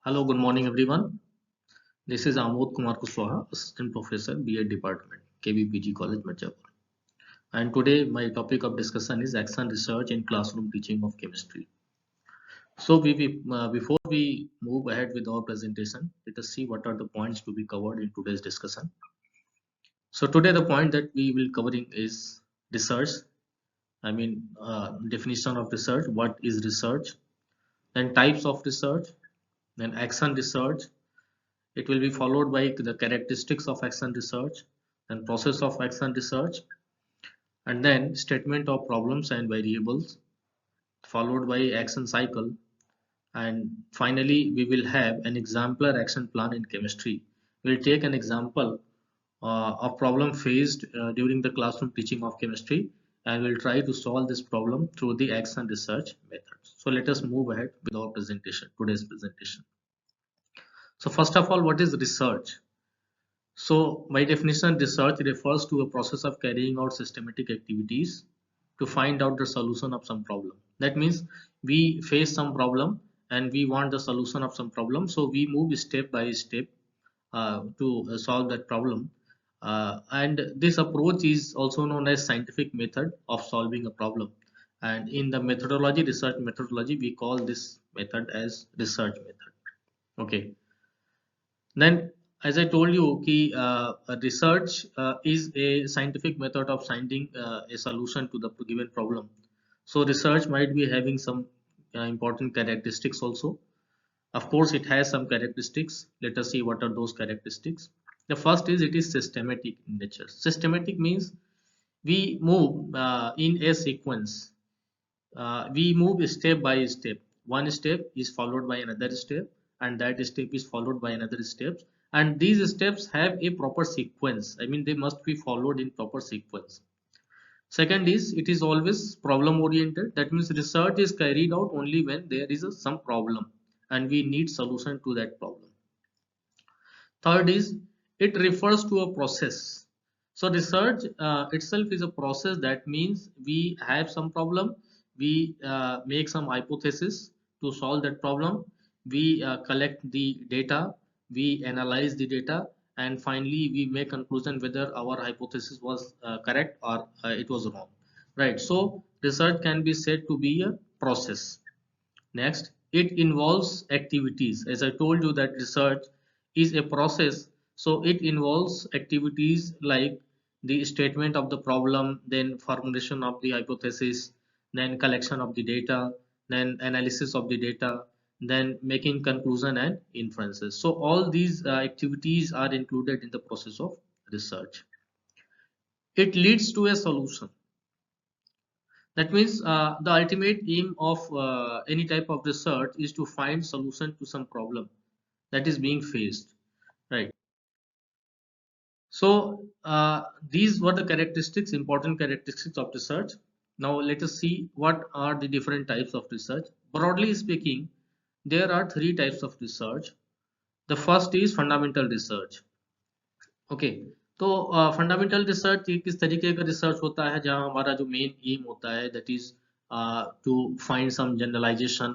Hello, good morning, everyone. This is Amod Kumar Kuswaha, Assistant Professor, B.Ed Department, KVPG College, Mirjapur. And today, my topic of discussion is action research in classroom teaching of chemistry. Before we move ahead with our presentation, let us see what are the points to be covered in today's discussion. So today, the point that we will covering is research. Definition of research. What is research? Then types of research. Then action research. It will be followed by the characteristics of action research and process of action research, and then statement of problems and variables, followed by action cycle, and finally we will have an exemplar action plan in chemistry. We'll take an example of problem faced during the classroom teaching of chemistry, and we'll try to solve this problem through the action research methods. So let us move ahead with our presentation, today's presentation. So first of all, what is research? So, by definition, research refers to a process of carrying out systematic activities to find out the solution of some problem. That means we face some problem and we want the solution of some problem. So, we move step by step to solve that problem. And this approach is also known as scientific method of solving a problem. And in the methodology, research methodology, we call this method as research method. Okay. Then, as I told you, research is a scientific method of finding a solution to the given problem. So, research might be having some important characteristics also. Of course, it has some characteristics. Let us see what are those characteristics. The first is it is systematic in nature. Systematic means we move in a sequence. We move step by step. One step is followed by another step, and that step is followed by another step. And these steps have a proper sequence. I mean, they must be followed in proper sequence. Second is it is always problem oriented. That means research is carried out only when there is some problem and we need solution to that problem. Third is it refers to a process. So research itself is a process. That means we have some problem, we make some hypothesis to solve that problem, we collect the data, we analyze the data, and finally we make conclusion whether our hypothesis was correct or it was wrong. Right. So research can be said to be a process. Next, it involves activities. As I told you that research is a process, so it involves activities like the statement of the problem, then formulation of the hypothesis, then collection of the data, then analysis of the data, then making conclusion and inferences. So all these activities are included in the process of research. It leads to a solution. That means the ultimate aim of any type of research is to find solution to some problem that is being faced, right? So these were the characteristics, important characteristics of research. Now let us see what are the different types of research. Broadly speaking, there are three types of research. The first is fundamental research. Okay, तो fundamental research एक किस तरीके का research होता है जहां हमारा जो मेन एम होता है that is to find some generalisation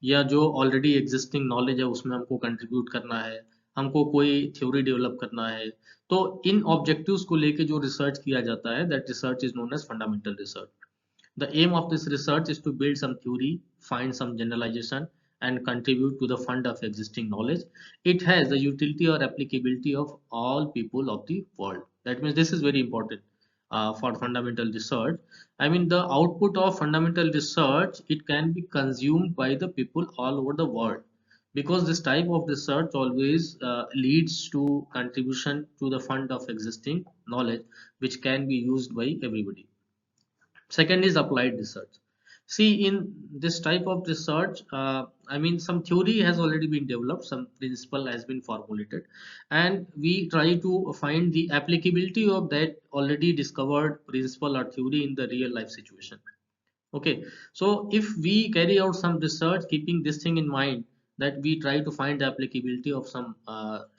या जो ऑलरेडी एग्जिस्टिंग नॉलेज है उसमें हमको कंट्रीब्यूट करना है, हमको कोई थ्योरी डेवलप करना है। तो इन ऑब्जेक्टिव्स को लेके जो रिसर्च किया जाता है that research is known as fundamental research. The aim of this research is to build some theory, find some generalization, and contribute to the fund of existing knowledge. It has the utility or applicability of all people of the world. That means this is very important for fundamental research. I mean, the output of fundamental research, it can be consumed by the people all over the world, because this type of research always leads to contribution to the fund of existing knowledge, which can be used by everybody. Second is applied research. See, in this type of research, I mean, some theory has already been developed, some principle has been formulated, and we try to find the applicability of that already discovered principle or theory in the real life situation. Okay, so if we carry out some research keeping this thing in mind, that we try to find the applicability of some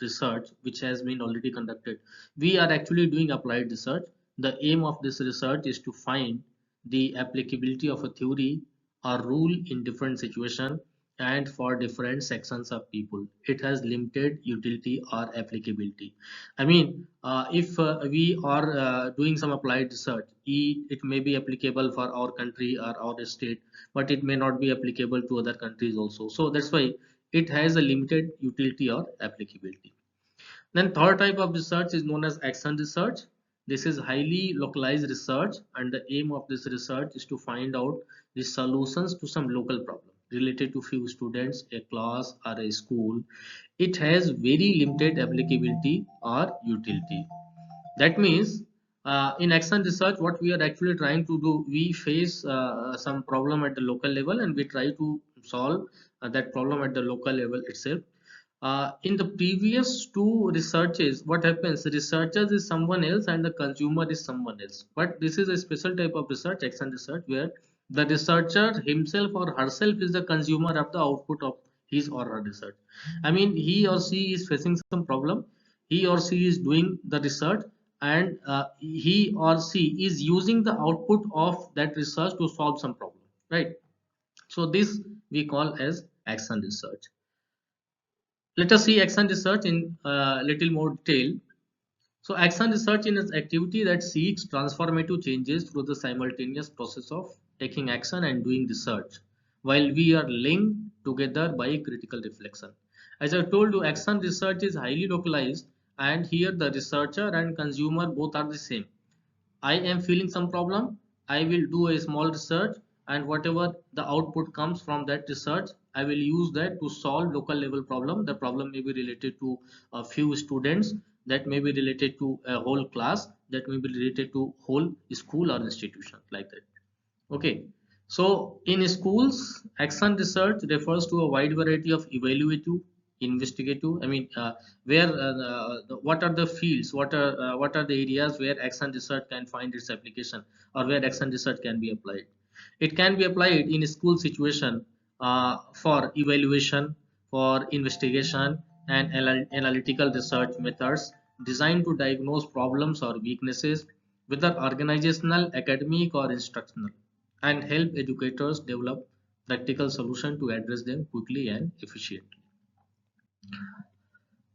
research which has been already conducted, we are actually doing applied research. The aim of this research is to find the applicability of a theory or rule in different situation, and for different sections of people. It has limited utility or applicability. I mean, if we are doing some applied research, it may be applicable for our country or our state, but it may not be applicable to other countries also. So that's why it has a limited utility or applicability. Then third type of research is known as action research. This is highly localized research, and the aim of this research is to find out the solutions to some local problem related to few students, a class or a school. It has very limited applicability or utility. That means in action research, what we are actually trying to do, we face some problem at the local level and we try to solve that problem at the local level itself. In the previous two researches, what happens? The researcher is someone else and the consumer is someone else. But this is a special type of research, action research, where the researcher himself or herself is the consumer of the output of his or her research. I mean, he or she is facing some problem. He or she is doing the research, and he or she is using the output of that research to solve some problem, right? So this we call as action research. Let us see action research in little more detail. So action research is an activity that seeks transformative changes through the simultaneous process of taking action and doing research, while we are linked together by critical reflection. As I told you, action research is highly localized, and here the researcher and consumer both are the same. I am feeling some problem, I will do a small research, and whatever the output comes from that research, I will use that to solve local level problem. The problem may be related to a few students, that may be related to a whole class, that may be related to whole school or institution, like that. Okay. So in schools, action research refers to a wide variety of evaluative, investigative. I mean, where what are the fields? What are the areas where action research can find its application, or where action research can be applied? It can be applied in a school situation for evaluation, for investigation, and analytical research methods designed to diagnose problems or weaknesses, whether organizational, academic, or instructional, and help educators develop practical solutions to address them quickly and efficiently.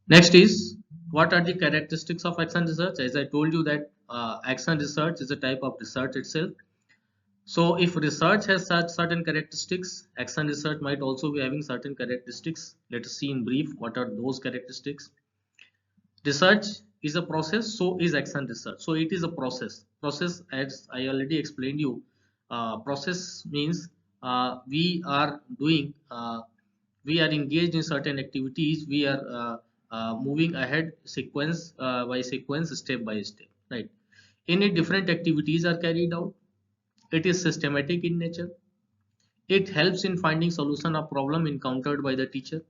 Next is, what are the characteristics of action research? As I told you that action research is a type of research itself. So if research has such certain characteristics, action research might also be having certain characteristics. Let us see in brief what are those characteristics. Research is a process, so is action research. So it is a process, as I already explained you. Process means we are engaged in certain activities, we are moving ahead sequence by sequence, step by step, right? In it, different activities are carried out. It is systematic in nature. It helps in finding solution of problem encountered by the teacher.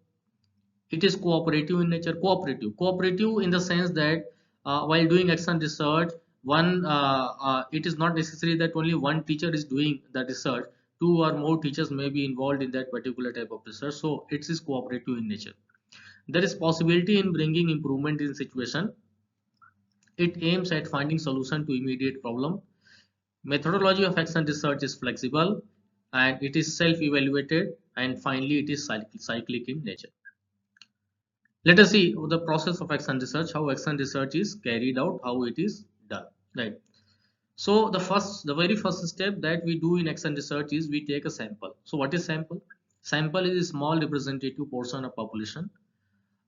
It is cooperative in nature. Cooperative in the sense that while doing action research, it is not necessary that only one teacher is doing the research. Two or more teachers may be involved in that particular type of research, so it is cooperative in nature. There is possibility in bringing improvement in situation. It aims at finding solution to immediate problem. Methodology of action research is flexible, and it is self-evaluated, and finally it is cyclic in nature. Let us see the process of action research, how action research is carried out, how it is done, right? So the very first step that we do in action research is we take a sample. So what is sample? Sample is a small representative portion of population.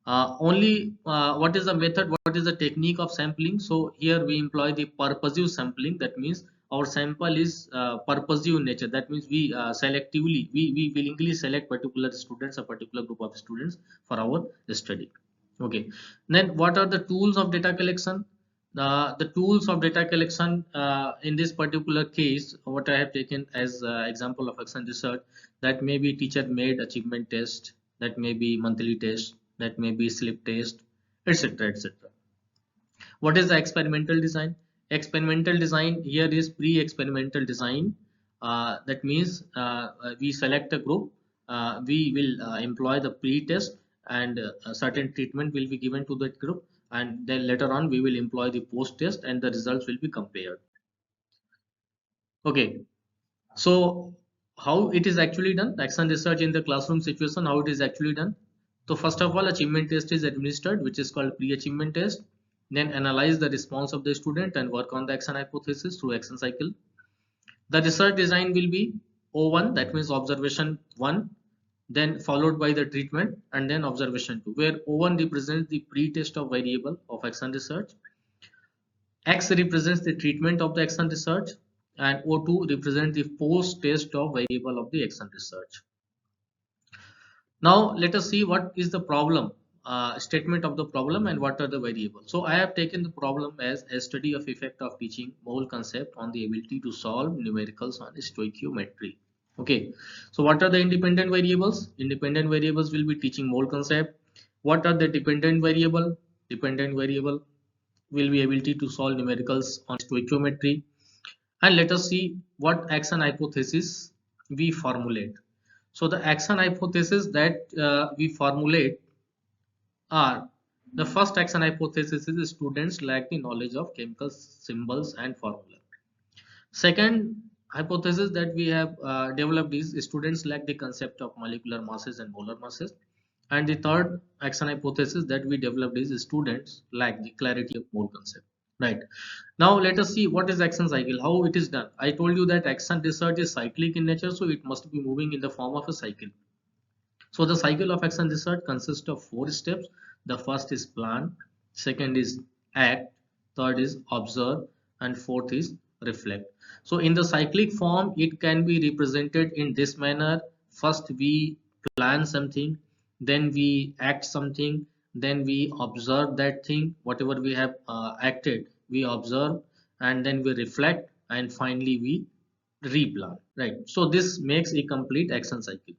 Only what is the method, what is the technique of sampling? So here we employ the purposive sampling. That means our sample is purposive in nature. That means we selectively, we willingly select particular students, a particular group of students for our study. Okay. Then what are the tools of data collection? The tools of data collection in this particular case, what I have taken as example of action research, that may be teacher made achievement test, that may be monthly test, that may be slip test, etc., etc. What is the experimental design? Experimental design here is pre-experimental design. That means we select a group, we will employ the pre-test, and a certain treatment will be given to that group, and then later on we will employ the post-test and the results will be compared. Okay, so how it is actually done, action research in the classroom situation, how it is actually done. So first of all, achievement test is administered, which is called pre-achievement test. Then analyze the response of the student and work on the action hypothesis through action cycle. The research design will be O1, that means observation 1, then followed by the treatment, and then observation 2, where O1 represents the pre-test of variable of action research, X represents the treatment of the action research, and O2 represents the post-test of variable of the action research. Now let us see what is the problem, statement of the problem, and what are the variables. So I have taken the problem as a study of effect of teaching mole concept on the ability to solve numericals on stoichiometry. Okay, so what are the independent variables? Independent variables will be teaching mole concept. What are the dependent variable? Dependent variable will be ability to solve numericals on stoichiometry. And let us see what action hypothesis we formulate. So the action hypothesis that we formulate are: the first action hypothesis is students lack the knowledge of chemical symbols and formula. Second hypothesis that we have developed is students lack the concept of molecular masses and molar masses. And the third action hypothesis that we developed is students lack the clarity of mole concept. Right. Now let us see what is action cycle, how it is done. I told you that action research is cyclic in nature, so it must be moving in the form of a cycle. So the cycle of action research consists of 4 steps. The first is plan, second is act, third is observe, and fourth is reflect. So in the cyclic form, it can be represented in this manner. First we plan something, then we act something, then we observe that thing, whatever we have acted, we observe, and then we reflect, and finally we replan. Right. So this makes a complete action cycle.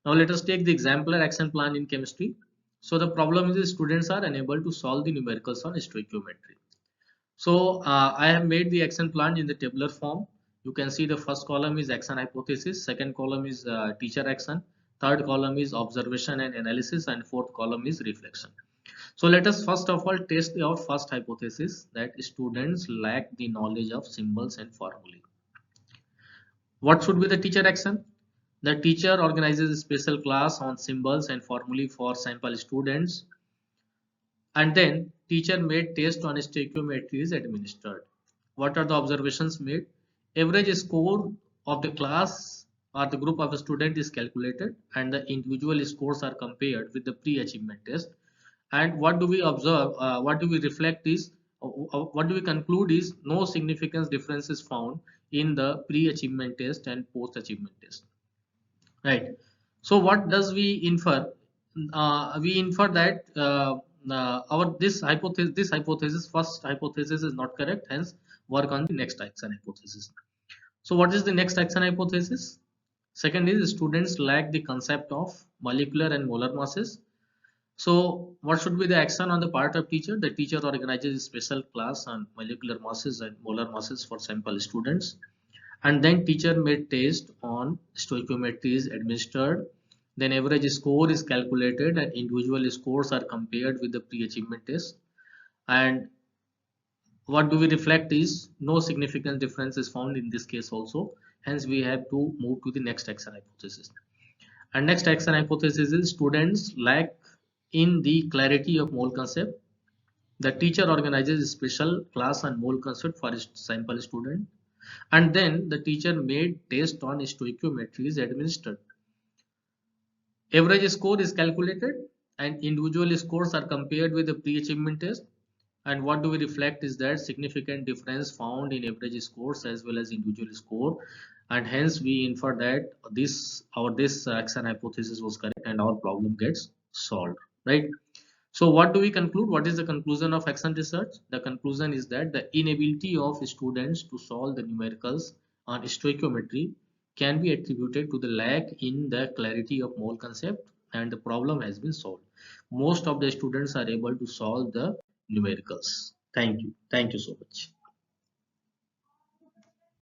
Now let us take the exemplar action plan in chemistry. So the problem is students are unable to solve the numericals on stoichiometry. So I have made the action plan in the tabular form. You can see the first column is action hypothesis, second column is teacher action, third column is observation and analysis, and fourth column is reflection. So let us first of all test our first hypothesis, that students lack the knowledge of symbols and formulae. What should be the teacher action? The teacher organizes a special class on symbols and formulae for sample students, and then teacher made test on stoichiometry is administered. What are the observations made? Average score of the class or the group of a student is calculated, and the individual scores are compared with the pre-achievement test. And what do we observe? What do we reflect is, what do we conclude is, no significant difference is found in the pre-achievement test and post-achievement test. Right. So what does we infer? We infer that our this hypothesis, first hypothesis, is not correct. Hence, work on the next action hypothesis. So what is the next action hypothesis? Second is students lack the concept of molecular and molar masses. So what should be the action on the part of teacher? The teacher organizes a special class on molecular masses and molar masses for sample students, and then teacher made test on stoichiometry is administered, then average score is calculated and individual scores are compared with the pre-achievement test. And what do we reflect is, no significant difference is found in this case also. Hence we have to move to the next action hypothesis. And next action hypothesis is students lack in the clarity of mole concept. The teacher organizes a special class on mole concept for sample student, and then the teacher made test on stoichiometry is administered. Average score is calculated and individual scores are compared with the pre-achievement test. And what do we reflect is that significant difference found in average scores as well as individual score, and hence we infer that this action hypothesis was correct and our problem gets solved. Right. So what do we conclude? What is the conclusion of action research? The conclusion is that the inability of students to solve the numericals on stoichiometry can be attributed to the lack in the clarity of mole concept, and the problem has been solved. Most of the students are able to solve the numericals. Thank you. Thank you so much.